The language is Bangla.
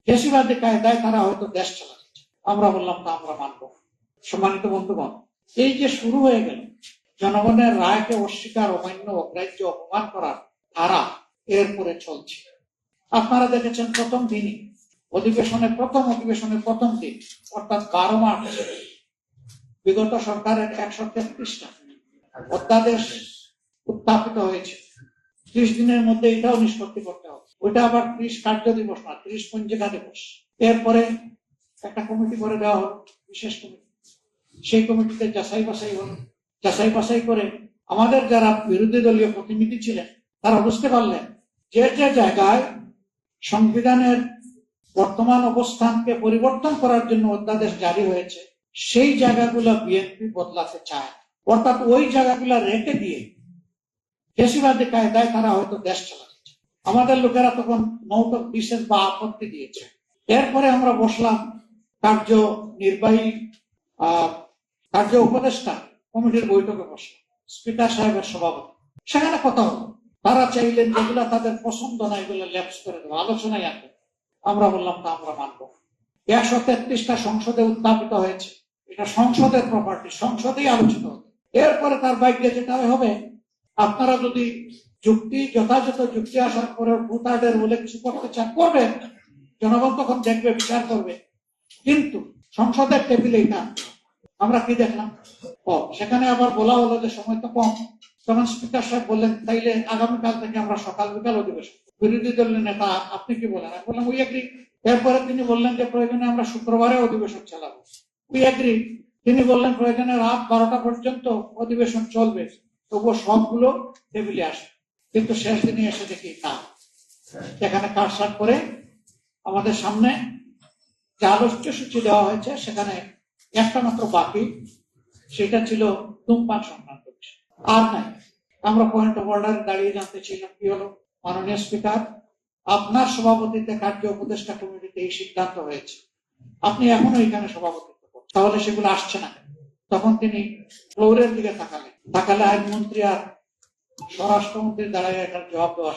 ফেসিবাদী কায়দায় তারা হয়তো দেশ চালাচ্ছে। আমরা বললাম তা আমরা মানব। সম্মানিত বন্ধুগণ, এই যে শুরু হয়ে গেল জনগণের রায়কে অস্বীকার, অমান্য, অগ্রাহ্য, অপমান করার ধারা এরপরে চলছে। আপনারা দেখেছেন প্রথম দিনই প্রথম অধিবেশনের প্রথম দিন অর্থাৎ 12 মার্চ বিগত সরকারের 133টা অধ্যাদেশ উত্থাপিত হয়েছে। 30 দিনের মধ্যে এটাও নিষ্পত্তি করতে হবে। ওইটা আবার 30 কার্য দিবস না, 30 পঞ্জিকা দিবস। এরপরে একটা কমিটি করে দেওয়া হলো, বিশেষ কমিটি। সেই কমিটিতে যাচাই বাছাই করে আমাদের যারা বিরোধী দলীয় প্রতিনিধি ছিলেন তারা বুঝতে পারলেন যে যে জায়গায় সংবিধানের বর্তমান অবস্থানকে পরিবর্তন করার জন্য অধ্যাদেশ জারি হয়েছে সেই জায়গাগুলো বিএনপি বদলাতে চায়, অর্থাৎ ওই জায়গাগুলো রেখে দিয়ে ফেসিবাদী কায়দায় তারা হয়তো দেশ চালাচ্ছে। আমাদের লোকেরা তখন নৌটক বিশেষ বা আপত্তি দিয়েছে। এরপরে আমরা বসলাম কার্য উপদেষ্টা কমিটির বৈঠকে বসলাম, স্পিকার সাহেবের সভাপতি। সেখানে কথা হলো, তারা চাইলেন যেগুলা তাদের পছন্দ না এগুলো ল্যাপস করে দেবো, আলোচনায় আনবে। আমরা বললাম তা আমরা মানব। 133টা সংসদে উত্থাপিত হয়েছে, এটা সংসদের প্রপার্টি, সংসদেই আলোচিত হবে। এরপরে তার ভাগ্যে যেটা হবে, আপনারা যদি যথাযথ যুক্তি আসার পরে ভোটারদের বলে কিছু করতে চান করবেন, জনগণ তখন দেখবে, বিচার করবে। কিন্তু সংসদের টেবিলে এটা আমরা কি দেখলাম, সেখানে আবার বলা হলো যে সময় তো কম। তখন স্পিকার সাহেব বললেন তাইলে আগামীকাল থেকে আমরা সকাল বিকাল অধিবেশন। বিরোধী দলের নেতা আপনি কি বলেন? আমি বললাম উই এগ্রি। এরপরে তিনি বললেন যে প্রয়োজনে আমরা শুক্রবারে অধিবেশন চালাবো। We agri. তিনি বললেন প্রয়োজনে রাত 12টা পর্যন্ত অধিবেশন চলবে, তবুও সবগুলো টেবিলে আসে। কিন্তু শেষ দিনে এসে দেখি না, সেখানে কাটছাট করে আমাদের সামনে যে আলোচ্য সূচি দেওয়া হয়েছে সেখানে একটা মাত্র বাকি, সেটা ছিল ধূমপান সংক্রান্ত বিষয়, আর নাই। আমরা পয়েন্ট অফ অর্ডার দাঁড়িয়ে জানতে ছিলাম কি হলো, মাননীয় স্পিকার আপনার সভাপতিত্বে কার্য উপদেষ্টা কমিটিতে এই সিদ্ধান্ত হয়েছে, আপনি এখনো এখানে সভাপতিত্ব করছেন, তাহলে সেগুলো আসছে না। তখন তিনি ফ্লোরের দিকে তাকালে আইনমন্ত্রী আর স্বরাষ্ট্রমন্ত্রীর দ্বারা এটার জবাব দেওয়া